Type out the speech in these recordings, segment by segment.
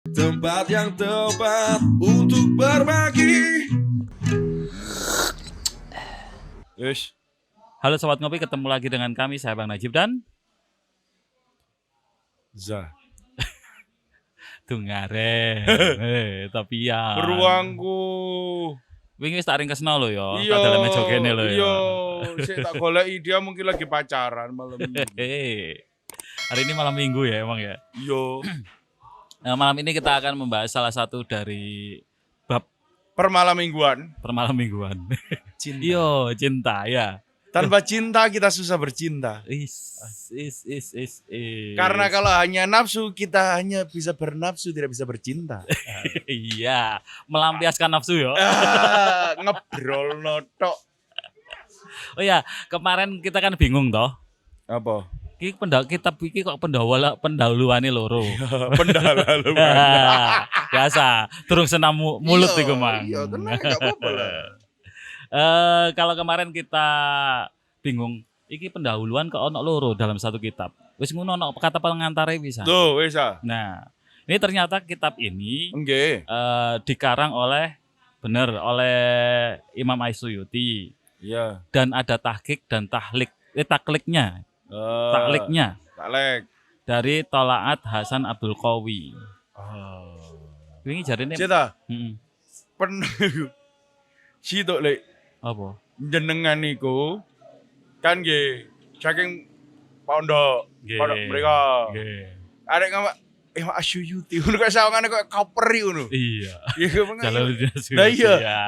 Tempat yang tepat untuk berbagi. Yes. Halo Sobat Ngopi, ketemu lagi dengan kami, saya Bang Najib dan Zah. Tungare. Tapi ya. Beruangku. Wingi wis tak ringkesno lho ya, Iya. tak daleme jogene lho ya. Iya. Saya tak goleki dia mungkin lagi pacaran malam ini. Hari ini malam Minggu ya emang ya. Iya. Nah, malam ini kita akan membahas salah satu dari bab Permalam mingguan. permalam mingguan. Cinta. Iya, cinta ya. Tanpa cinta kita susah bercinta. Is. Karena kalau hanya nafsu kita hanya bisa bernafsu tidak bisa bercinta. Iya, melampiaskan nafsu ya. Ngebrol notok. Oh ya, kemarin kita kan bingung toh. Apa? Kitab iki kok pendahuluane loro. Pendala lu. Biasa, turung senam mulut iku mang. Iya, tenang enggak apa-apa lah. Kalau kemarin kita bingung, iki pendahuluan kok ono loro dalam satu kitab. Wis ngono ono kata pengantare bisa. Tuh, wis ah. Nah, ini ternyata kitab ini Nggih. dikarang oleh Imam As-Suyuti Iya. dan ada tahqiq dan takliknya Taklek. dari Tolaat Hasan Abdul Qawi. Wingi jarene Cita, heeh. sitok lek Apa? jenengan niku kan nggih saking pondok mereka. Nggih. Arek ngamak Imam Asyuyuti ngono kok sawangane kok koperi ngono. Iya. Iya bener. Jalaluddin Suyuti. Lah iya, Ya.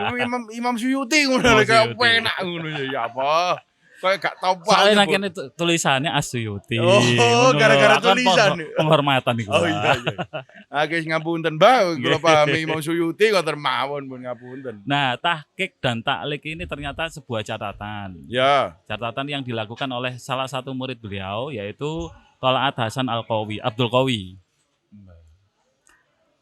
Imam Suyuti ngono Imam lek kok Suyuti. penak ngono ya apa. Kayak gak tau Soalnya apa. kene tulisannya As-Suyuti. Oh, Ngono. gara-gara Aku kan tulisan. penghormatan iku. Oh iya iya. Oke ngapunten Mbak, kula pahami Imam Suyuti ngoten mawon pun ngapunten. Nah, tahqiq dan taklik ini ternyata sebuah catatan. Ya. Catatan yang dilakukan oleh salah satu murid beliau yaitu Tolaat Hasan Abdul Qawi.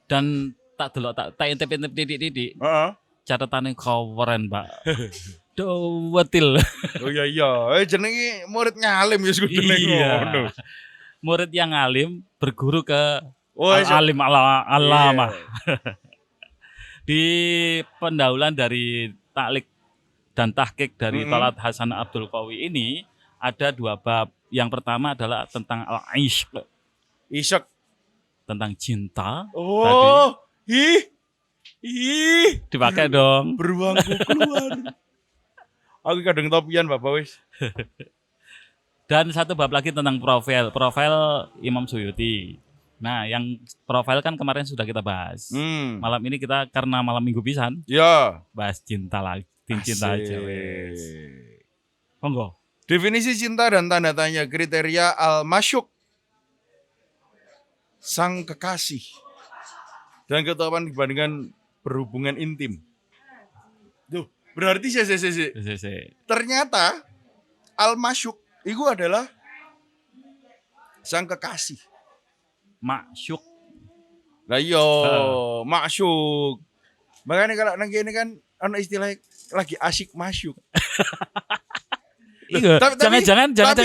Dan tak intip-intip titik-titik Heeh. catatannya keren, Pak. Wetil. Oh iya iya, jenenge murid ngalim ya kudune Iya. ngono. Murid yang alim berguru ke Oh, alim alamah. Iya. Di pendahuluan dari taklik dan tahqiq dari Tolaat Hasan Abdul Qawi ini ada dua bab. Yang pertama adalah tentang al-ishq, Isyek. tentang cinta. Oh, ih, Dipakai dong. beruangku keluar. Aku kadang topian Bapak wis. Dan satu bab lagi tentang profil Imam Suyuti. Nah, yang profil kan kemarin sudah kita bahas. Malam ini kita karena malam minggu pisan Ya. bahas cinta lagi, cinta aja Asik. wes. Monggo. Definisi cinta dan tanda tanya kriteria al-masyuk. Sang kekasih. Dan ketahuan dibandingkan berhubungan intim. Duh, berarti sih. Ternyata al-masyuk itu adalah sang kekasih. Masyuk. Lah iya, masyuk. Makanya kalau nang kene kan ana istilah lagi asik masyuk. Iya, jangan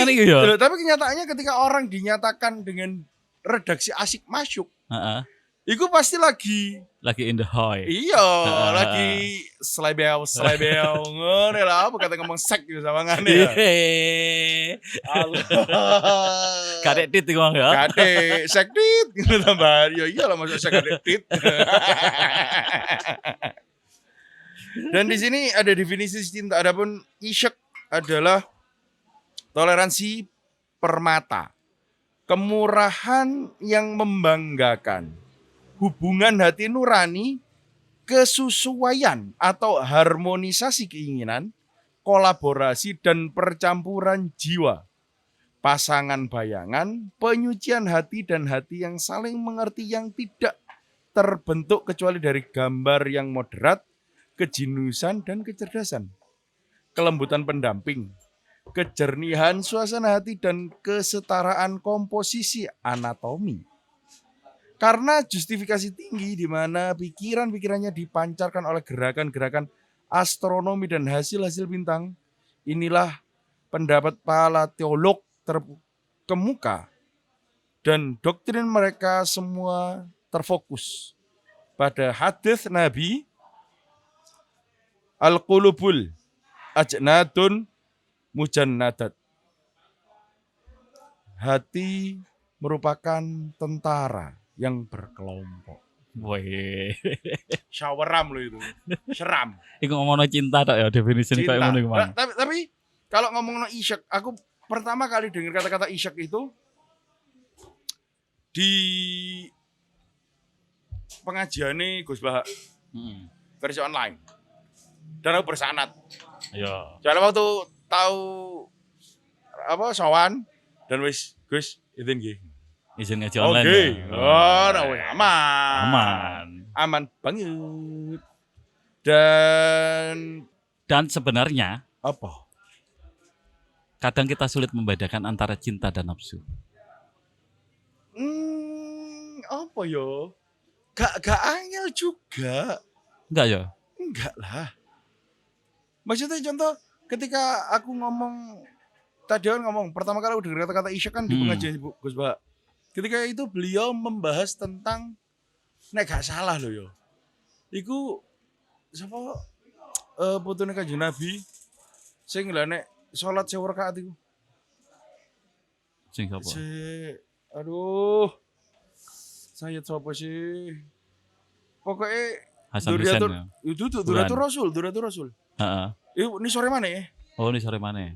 itu ya. Loh, tapi kenyataannya ketika orang dinyatakan dengan redaksi asik masyuk, Heeh. itu pasti lagi Lagi in the high. iya, lagi slebel ngono lah apa kata ngomong sek gitu sama ngene ya. Allah. Kadek tit iku ya. Kade sekdit gitu tambah. Ya iyalah masuk sek kade tit. Dan di sini ada definisi cinta. Adapun isyek adalah toleransi permata, kemurahan yang membanggakan, hubungan hati nurani, kesesuaian atau harmonisasi keinginan, kolaborasi dan percampuran jiwa, pasangan bayangan, penyucian hati dan hati yang saling mengerti yang tidak terbentuk kecuali dari gambar yang moderat, kejinusan dan kecerdasan, kelembutan pendamping, kejernihan suasana hati dan kesetaraan komposisi anatomi. Karena justifikasi tinggi di mana pikiran-pikirannya dipancarkan oleh gerakan-gerakan astronomi dan hasil-hasil bintang, inilah pendapat para teolog terkemuka dan doktrin mereka semua terfokus pada hadis Nabi, al-qulubul ajnadun mujannadat. Hati merupakan tentara yang berkelompok. Woi. Syaweram lo itu. Seram. Iku ngomongno cinta tok ya definisinya kayak ngono iku, Mang. Tapi kalau ngomongno isyak, aku pertama kali dengar kata-kata isyak itu di pengajiane Gus Bahak versi online. Dan aku bersanad. Iya. Soalnya waktu tahu apa sowan dan wis Gus izin nggih. Izin ngaji online. Oke. Ya. Oh, nah, aman. Aman. Aman banget. Dan sebenarnya apa? kadang kita sulit membedakan antara cinta dan nafsu. Apa yo? Gak angel juga. Enggak ya? Enggak lah. Maksudnya contoh ketika aku ngomong tadi kan ngomong pertama kali aku dengar kata-kata isyak kan di pengajian Gus Bahak. Ketika itu beliau membahas tentang nek gak salah loh yo. Iku sapa putune Kanjeng Nabi sing lha nek salat 1000 rakaat iku. Sing sapa? Aduh. Saya sapa sih? Pokoknya Hasan Husain. Duratur Rasul. Heeh. Ini sore mana ya? Oh, ini sore mana?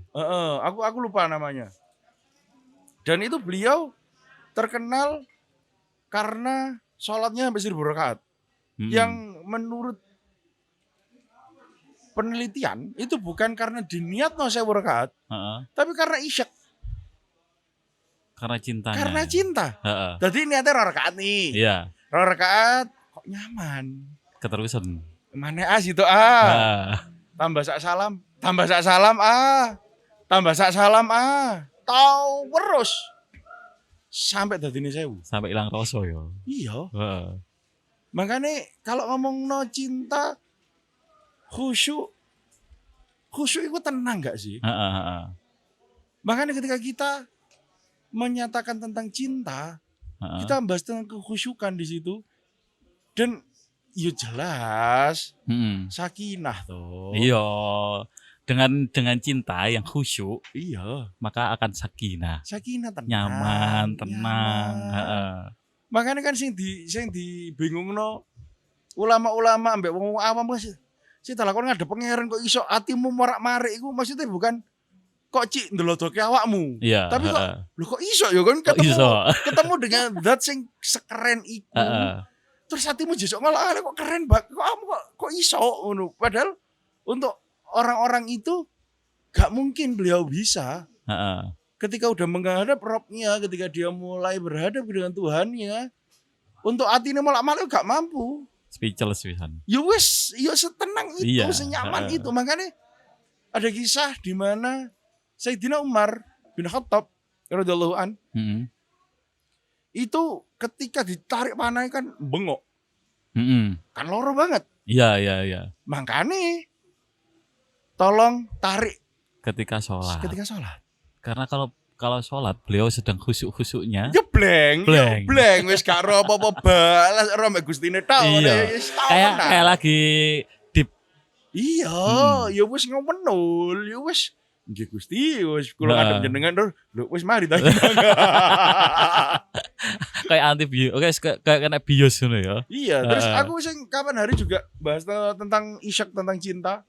Aku lupa namanya. Dan itu beliau terkenal karena sholatnya hampir 1000 rakaat. Yang menurut penelitian itu bukan karena diniatno 1000 rakaat, tapi karena isyak. Karena cintanya. Karena cinta. Jadi niatnya 2 rakaat nih. Iya. 2 rakaat kok nyaman. Keterusan. Mana itu tambah sak salam tambah sak salam tahu terus sampai dadine 1000 sampai hilang rasa ya. Iya. Makanya kalau ngomong no cinta khusyuk itu tenang gak sih? Makanya ketika kita menyatakan tentang cinta, kita membahas tentang kekhusyukan di situ. Dan ya jelas sakinah toh. Iya. Dengan cinta yang khusyuk, iya, maka akan sakinah. Sakinah tenang. Nyaman, tenang. Makanya kan sing dibingungno ulama-ulama ambek wong awam sih lakon ngadep pangeran kok iso atimu marak-marik iku maksudnya bukan kok cik ndelodoke awakmu. Iya, tapi kok iso ya kan ketemu dengan zat sing sekeren iku. Terus hatimu jesok malah kok keren banget, kok iso ngono. Padahal untuk orang-orang itu gak mungkin beliau bisa. Ketika udah menghadap Robnya, ketika dia mulai berhadap dengan Tuhannya, untuk hatinya malah gak mampu. Speechless pisan. Ya wis, ya setenang itu, senyaman itu. Makanya ada kisah di mana Sayyidina Umar bin Khattab radhiyallahu an itu ketika ditarik panah kan bengok. Kan loro banget. Iya. Makanya tolong tarik ketika sholat. Karena kalau sholat beliau sedang khusyuk-khusyuknya. Ya blank. Wis karo apa-apa balas ora mek Gustine tok. Iya. Kayak lagi deep. Iya, ya wis ngomenul, ya wis nggih Gusti, wis kula ngadep jenengan lho wis mari ta. Kayak anti bios, kayak kena bios ngono ya. Iya, terus aku sing kapan hari juga bahas tentang isyak, tentang cinta.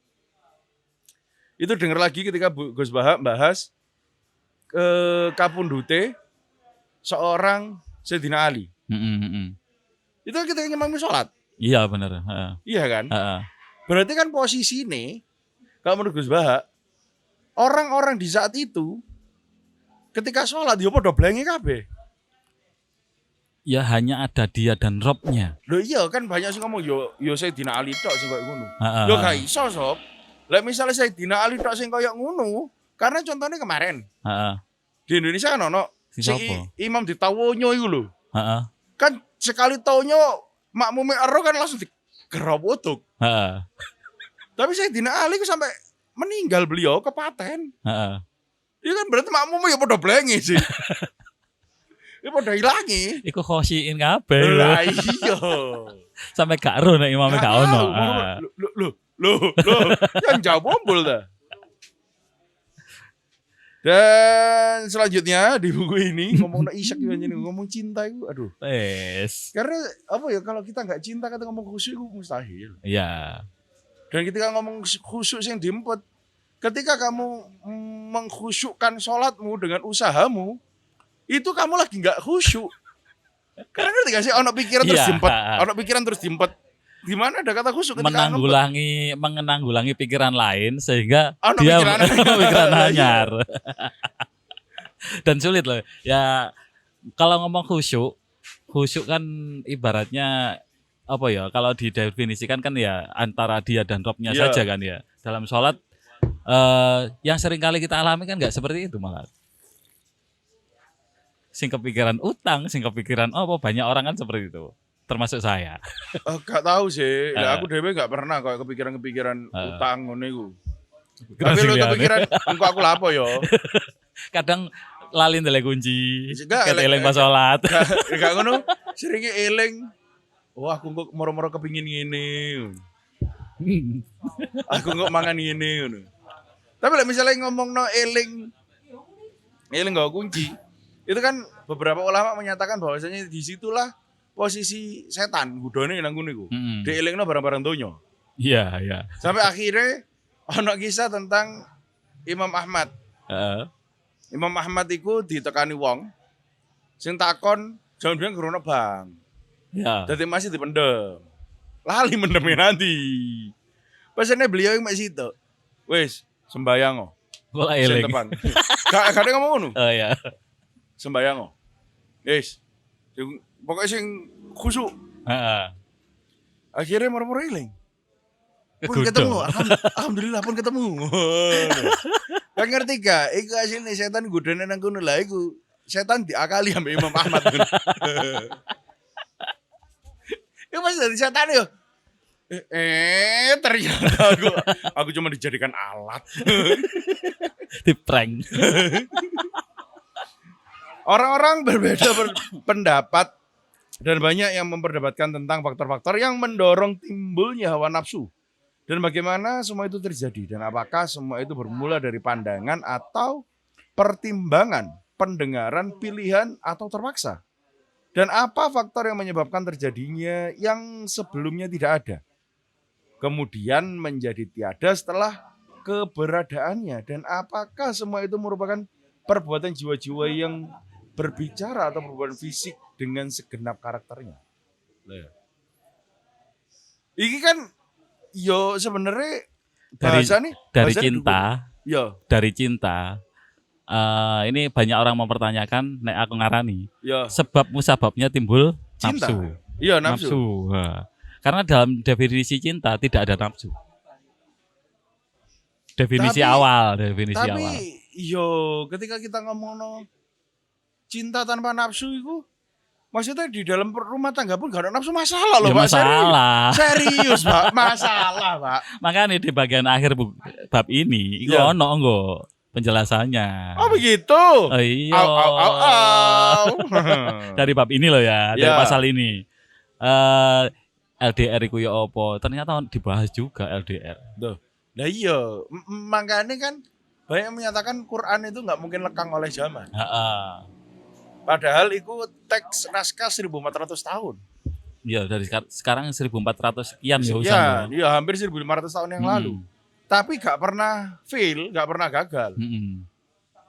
Itu denger lagi ketika Gus Bahak bahas kapundute seorang Sayyidina Ali. Itu kita ngimami sholat. Iya benar. Iya kan? Berarti kan posisi ini, kalau menurut Gus Bahak, orang-orang di saat itu ketika sholat dia pada blengi kabeh. Ya hanya ada dia dan Robnya. Loh iya kan banyak sih ngomong yo Sayyidina Ali tok sing koyo ngono. Yo gak iso sob. Lah misalnya Sayyidina Ali tok sing koyo ngono, karena contohnya kemarin. Di Indonesia kan ono si Imam di Tawonyo iku lho. Kan sekali Tawonyo makmume ero kan langsung digerobotuk. Tapi Sayyidina Ali ku sampai meninggal beliau kepaten. Iya kan berarti makmumnya ya pada blengi sih. Iku padha ilangi. Iku khosyin kabeh. Lah iya. Sampai gak ero nek imame gak ono. Loh, yang jawab ombol dah. Dan selanjutnya di buku ini ngomong Ishak ngomong cinta itu, aduh. Karena apa ya kalau kita nggak cinta kata ngomong khusyuk itu mustahil. Iya. Dan ketika ngomong khusyuk yang diempet, ketika kamu mengkhusyukkan sholatmu dengan usahamu, itu kamu lagi nggak khusyuk. Karena ngerti gak sih, ono pikiran terus diempet, ono pikiran terus diempet. Gimana ada kata khusyuk ketika menanggulangi pikiran lain sehingga ono dia pikiran hanyar. Dan sulit loh. Ya kalau ngomong khusyuk kan ibaratnya apa ya? Kalau didefinisikan kan ya antara dia dan Robnya saja kan ya. Dalam sholat yang sering kali kita alami kan nggak seperti itu malah. Sing kepikiran utang, sing kepikiran banyak orang kan seperti itu. Termasuk saya. Gak tahu sih. Aku dewe gak pernah kok kepikiran utang ngono iku. Tapi lu kepikiran engko aku lapo yo. Kadang lali ndelek kunci. Gak eling pas salat. Gak ngono. Seringe eling. Wah, aku kok moro-moro kepingin ngene. Aku kok mangan ngene ngono. Tapi lek misalnya ngomongno eling gak kunci. Itu kan beberapa ulama menyatakan bahwasanya disitulah posisi setan gudone nang ngono iku. Dielingno barang-barang donya. Iya. Sampai akhirnya ono kisah tentang Imam Ahmad. Imam Ahmad iku ditekani wong sing takon jangan bilang krono bang. Iya. Dadi masih dipendem. Lali mendemnya nanti. Pasane beliau yang masih itu. Wis sembayang kok. Bola eling. Gak ada ngomong ngono. Oh iya. Sembayang kok. Wis. Pokoknya sing khusyuk. Akhirnya moro-moro eling. Pun ketemu. Alhamdulillah pun ketemu. Kan ngerti gak? Iku asline setan godane nang kono lah iku. Setan diakali ambek Imam Ahmad. Iku masih dari setan yo. Ternyata aku cuma dijadikan alat. Diprank. Orang-orang berbeda pendapat dan banyak yang memperdebatkan tentang faktor-faktor yang mendorong timbulnya hawa nafsu. Dan bagaimana semua itu terjadi dan apakah semua itu bermula dari pandangan atau pertimbangan, pendengaran, pilihan atau terpaksa. Dan apa faktor yang menyebabkan terjadinya yang sebelumnya tidak ada. Kemudian menjadi tiada setelah keberadaannya. Dan apakah semua itu merupakan perbuatan jiwa-jiwa yang berbicara atau perbuatan fisik dengan segenap karakternya. Ini kan yo sebenarnya dari cinta. Yo. Dari cinta. Ini banyak orang mempertanyakan nek aku ngarani. Yo. Sebab musababnya timbul cinta. Nafsu. Iya, nafsu. Karena dalam definisi cinta tidak ada nafsu. Definisi awal. Tapi yo ketika kita ngomong cinta tanpa nafsu itu maksudnya di dalam rumah tangga pun gak ada nafsu masalah loh, ya, Pak. Masalah. Serius, Pak. Masalah, Pak. Makanya di bagian akhir bab ini itu ono engko penjelasannya. Oh begitu? Oh, iya. Au. Dari bab ini loh ya, dari pasal ini. LDR itu ya apa? Ternyata dibahas juga LDR. Nah iya, makanya kan banyak yang menyatakan Quran itu nggak mungkin lekang oleh zaman. Padahal itu teks naskah 1400 tahun. Iya, dari sekarang 1400 sekian ya usaha. Iya, hampir 1500 tahun yang lalu. Tapi gak pernah fail, gak pernah gagal.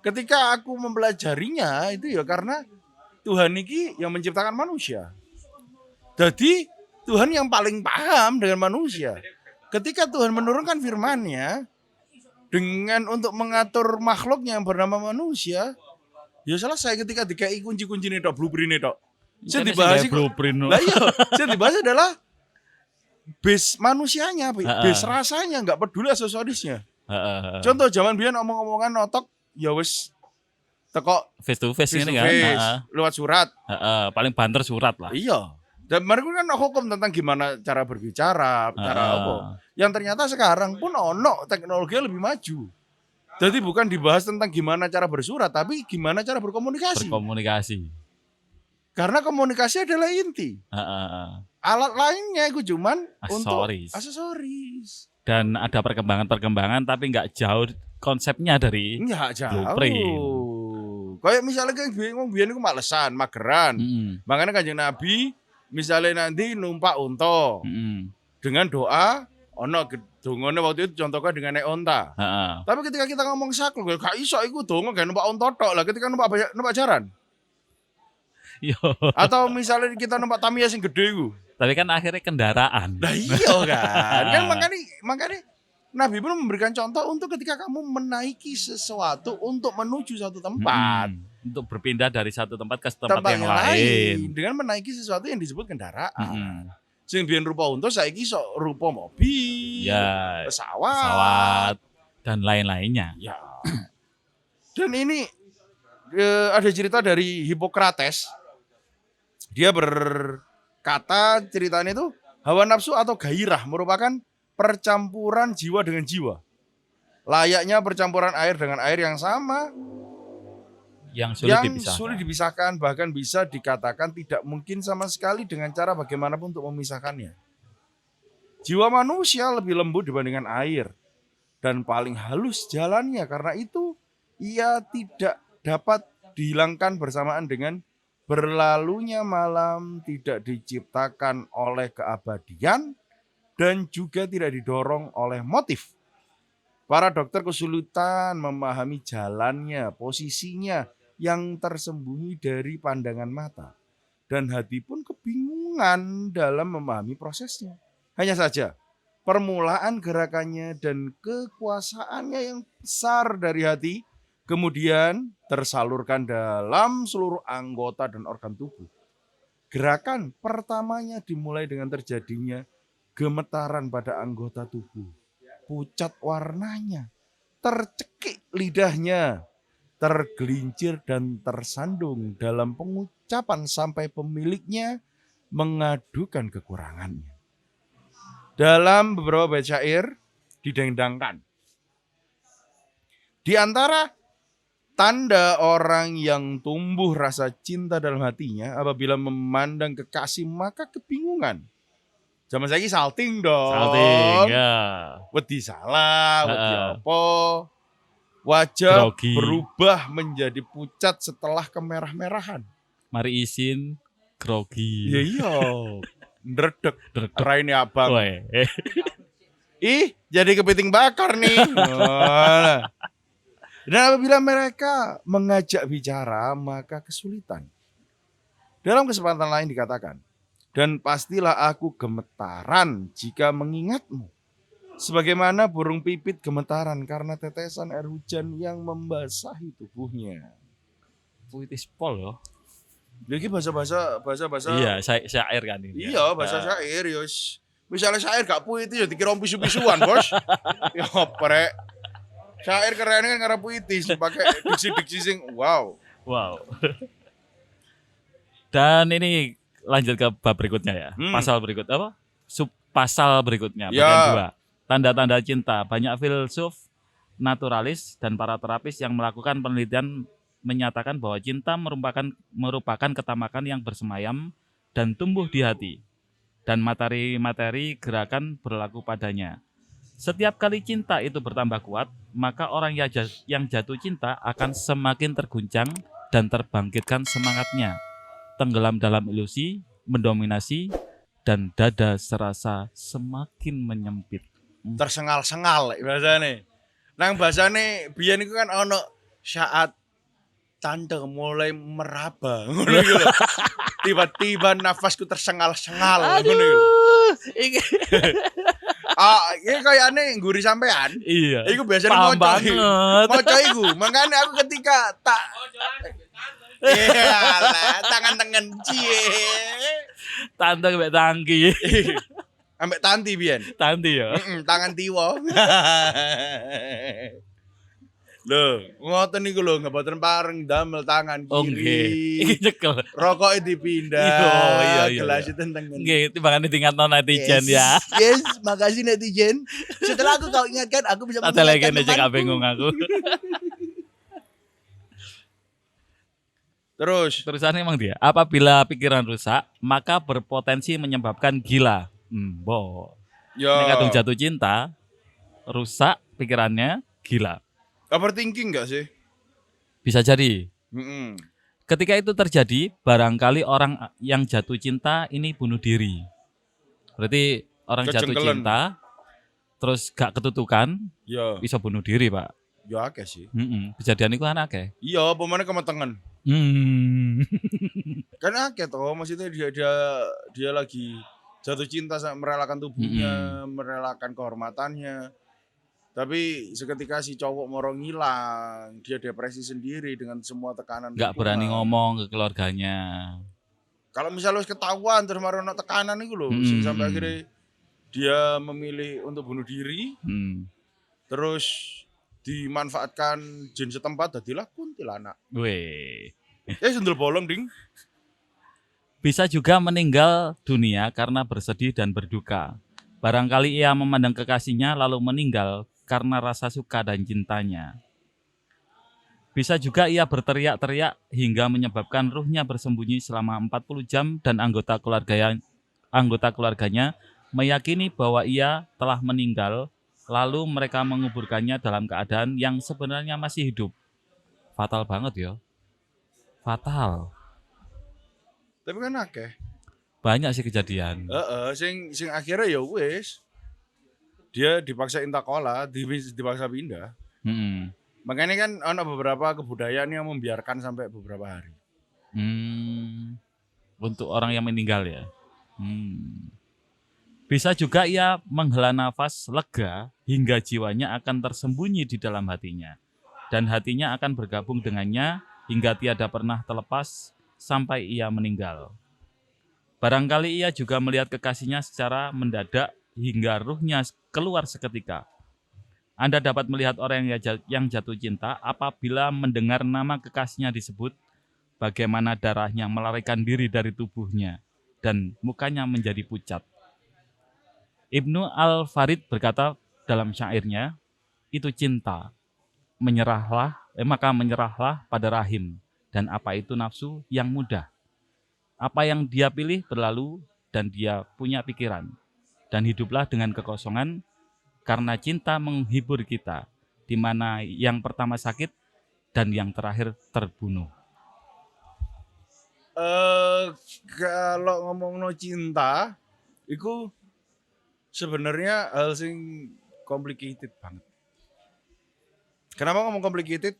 Ketika aku mempelajarinya itu ya karena Tuhan ini yang menciptakan manusia. Jadi Tuhan yang paling paham dengan manusia. Ketika Tuhan menurunkan firman-Nya dengan untuk mengatur makhluknya yang bernama manusia, ya selesai ketika dikai kunci-kunci ini tok, blueprint tok. Saya dibahas blueprint. Lah iya, saya dibahas adalah base manusianya, base rasanya, enggak peduli aksesorisnya. Contoh zaman biyen omong-omongan notok ya wis teko face to face ini kan. Lewat surat. Paling banter surat lah. Iya. Dan mereka kan hukum tentang gimana cara berbicara, cara apa. Yang ternyata sekarang pun ono teknologi lebih maju. Jadi bukan dibahas tentang gimana cara bersurat, tapi gimana cara berkomunikasi. Karena komunikasi adalah inti. Alat lainnya itu cuman untuk aksesoris. Dan ada perkembangan tapi nggak jauh konsepnya dari blueprint. Kayak misalnya kayak biyen iku malesan, mageran. Makanya Kanjeng Nabi misalnya nanti numpak unta. Dengan doa ono dongane waktu itu contohnya dengan naik unta. Tapi ketika kita ngomong sakluk gak iso iku donga gak numpak unta tok lah, ketika numpak jaran. Yo. Atau misalnya kita numpak Tamiya sing gede iku. Tapi kan akhirnya kendaraan. Nah iya kan. Kan makanya Nabi pun memberikan contoh untuk ketika kamu menaiki sesuatu untuk menuju satu tempat. Untuk berpindah dari satu tempat ke tempat yang lain. Dengan menaiki sesuatu yang disebut kendaraan. Sing biyen rupa unta saiki iso rupa mobil, ya, pesawat dan lain-lainnya. Ya. Dan ini ada cerita dari Hippocrates. Dia berkata ceritanya itu hawa nafsu atau gairah merupakan percampuran jiwa dengan jiwa. Layaknya percampuran air dengan air yang sama. Yang sulit dipisahkan, bahkan bisa dikatakan tidak mungkin sama sekali dengan cara bagaimanapun untuk memisahkannya. Jiwa manusia lebih lembut dibandingkan air dan paling halus jalannya, karena itu ia tidak dapat dihilangkan bersamaan dengan berlalunya malam, tidak diciptakan oleh keabadian dan juga tidak didorong oleh motif. Para dokter kesulitan memahami jalannya, posisinya yang tersembunyi dari pandangan mata. Dan hati pun kebingungan dalam memahami prosesnya. Hanya saja, permulaan gerakannya dan kekuasaannya yang besar dari hati, kemudian tersalurkan dalam seluruh anggota dan organ tubuh. Gerakan pertamanya dimulai dengan terjadinya gemetaran pada anggota tubuh. Pucat warnanya, tercekik lidahnya, tergelincir dan tersandung dalam pengucapan sampai pemiliknya mengadukan kekurangannya. Dalam beberapa bait syair didendangkan. Di antara tanda orang yang tumbuh rasa cinta dalam hatinya apabila memandang kekasih maka kebingungan. Zaman saiki salting dong. Salting ya. Wedi salah, wedi apa. Wajah grogi. Berubah menjadi pucat setelah kemerah-merahan. Mari izin grogi. Iya. Ndredeg. Raine abang. Jadi kepiting bakar nih. Dan apabila mereka mengajak bicara, maka kesulitan. Dalam kesempatan lain dikatakan, dan pastilah aku gemetaran jika mengingatmu. Sebagaimana burung pipit gemetaran karena tetesan air hujan yang membasahi tubuhnya. Puitis pol loh. Jadi bahasa. Iya, syair kan ini. Iya, bahasa syair yos. Misalnya syair gak puitis ya dikira pisu-pisuan, Bos. Ya prek. Syair keren kan karena puitis, pakai diksi-diksi sing wow. Dan ini lanjut ke bab berikutnya ya. Pasal berikut apa? Subpasal berikutnya bagian 2. Tanda-tanda cinta. Banyak filsuf, naturalis dan para terapis yang melakukan penelitian menyatakan bahwa cinta merupakan ketamakan yang bersemayam dan tumbuh di hati. Dan materi-materi gerakan berlaku padanya. Setiap kali cinta itu bertambah kuat, maka orang yang jatuh cinta akan semakin terguncang dan terbangkitkan semangatnya. Tenggelam dalam ilusi, mendominasi, dan dada serasa semakin menyempit. Tersengal-sengal bahasane. Nang bahasane biyen iku kan ono saat tanda mulai meraba ngono iku lho. Tiba-tiba nafasku tersengal-sengal ngono iku. Iki kayane ngguri sampean. Iya. Iku biasane moco iku. Makane aku ketika tak lah, tangan-tangan cie. Tante mbek tangki. Ambek tanti biyen. Tanti ya. Tangan tiwa. Loh, ngoten niku lho, ngeboten pareng damel tangan kiri. Iki nyekel. Rokoke dipindah. Iya. Gelas tengen. Nggih, timbangane diingatno netizen ya. Yes, makasih netizen. Setelah kau ingatkan, aku bisa mengingatkan temanku. Cek bingung aku. Terus Terusannya emang dia. Apabila pikiran rusak, maka berpotensi menyebabkan gila. Bo. ya Nek kadung jatuh cinta, rusak pikirannya, gila. overthinking enggak sih? Bisa jadi. Mm-mm. Ketika itu terjadi, barangkali orang yang jatuh cinta ini bunuh diri. Berarti orang jatuh Kejengkelan. cinta, terus gak ketutukan, Ya, bisa bunuh diri, Pak. ya akeh sih. Kejadian itu kan akeh. Iya, pemane kemetengan. Kan akeh toh, maksudnya dia lagi jatuh cinta sama merelakan tubuhnya, merelakan kehormatannya. Tapi seketika si cowok mau ngilang, dia depresi sendiri dengan semua tekanan. Gak berani ngomong ke keluarganya. Kalau misalnya ketahuan terus marono tekanan itu loh, sampai akhirnya dia memilih untuk bunuh diri, terus dimanfaatkan jin setempat dadilah kuntilanak. Weh. Sundel bolong ding. Bisa juga meninggal dunia karena bersedih dan berduka. Barangkali ia memandang kekasihnya lalu meninggal karena rasa suka dan cintanya. Bisa juga ia berteriak-teriak hingga menyebabkan ruhnya bersembunyi selama 40 jam dan anggota keluarganya meyakini bahwa ia telah meninggal, lalu mereka menguburkannya dalam keadaan yang sebenarnya masih hidup. Fatal banget ya. Fatal. Tapi kan akeh. Banyak sih kejadian. Sing akhirnya ya wis. Dia dipaksa intakola, dipaksa pindah. Makanya kan ada beberapa kebudayaan yang membiarkan sampai beberapa hari. Untuk orang yang meninggal ya. Bisa juga ia menghela nafas lega hingga jiwanya akan tersembunyi di dalam hatinya. Dan hatinya akan bergabung dengannya hingga tiada pernah terlepas sampai ia meninggal. Barangkali ia juga melihat kekasihnya secara mendadak hingga ruhnya keluar seketika. Anda dapat melihat orang yang jatuh cinta apabila mendengar nama kekasihnya disebut, bagaimana darahnya melarikan diri dari tubuhnya dan mukanya menjadi pucat. Ibnu Al-Farid berkata dalam syairnya, itu cinta, maka menyerahlah pada rahim, dan apa itu nafsu yang mudah. Apa yang dia pilih berlalu dan dia punya pikiran. Dan hiduplah dengan kekosongan karena cinta menghibur kita, di mana yang pertama sakit dan yang terakhir terbunuh. Kalau ngomong no cinta, itu sebenarnya hal sing complicated banget. Kenapa ngomong complicated?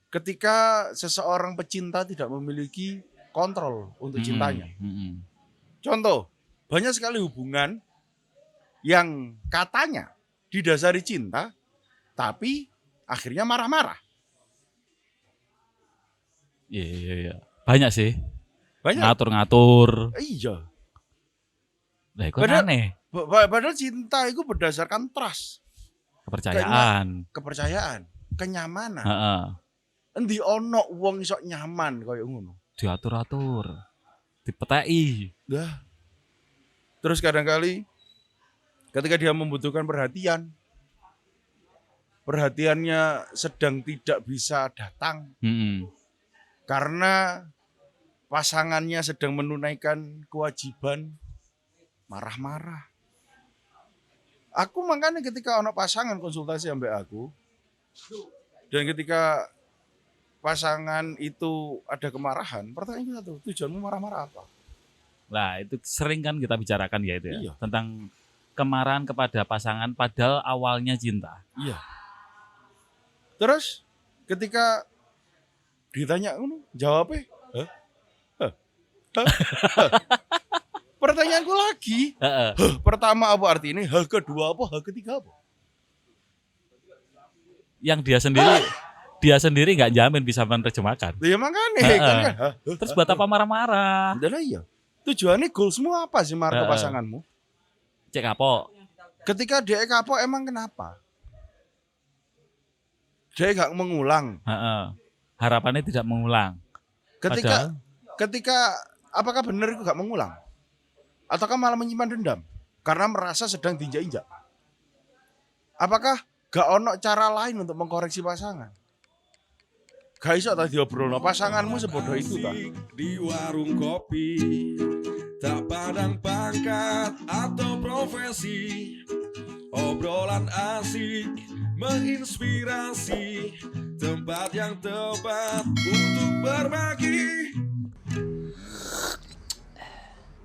Ketika seseorang pecinta tidak memiliki kontrol untuk cintanya. Contoh, banyak sekali hubungan yang katanya didasari cinta, tapi akhirnya marah-marah. Iya. Banyak sih. Banyak. Ngatur-ngatur. Iya. Nah, itu aneh. Padahal cinta itu berdasarkan trust. Kepercayaan. Kenyamanan. Endi ono wong iso nyaman kaya ngono. Diatur-atur. Dipeteki. Dah. Terus kadang-kali ketika dia membutuhkan perhatian, perhatiannya sedang tidak bisa datang. Karena pasangannya sedang menunaikan kewajiban, marah-marah. Aku makanya ketika ono pasangan konsultasi sampai aku, dan ketika pasangan itu ada kemarahan, pertanyaan kita tuh, tujuanmu marah-marah apa? Nah, itu sering kan kita bicarakan ya itu ya. Iya. Tentang kemarahan kepada pasangan padahal awalnya cinta. Iya. Terus ketika ditanya, jawabnya, pertanyaanku lagi, pertama apa arti ini, kedua apa, ketiga apa? Yang dia sendiri nggak jamin bisa menerjemahkan. Ya makanya. Terus buat apa marah-marah? Udah iya. Tujuannya goal semua apa sih marah ke pasanganmu? Cek kapok. Ketika dia kapok emang kenapa? Dia nggak mengulang. Harapannya tidak mengulang. Ketika apakah benar itu nggak mengulang? Ataukah malah menyimpan dendam? Karena merasa sedang diinjak-injak. Apakah gak ono cara lain untuk mengkoreksi pasangan? Gak iso ta diobrolno pasanganmu sebodoh itu ta. Di warung kopi, tak pandang pangkat atau profesi, obrolan asik menginspirasi, tempat yang tepat untuk berbagi.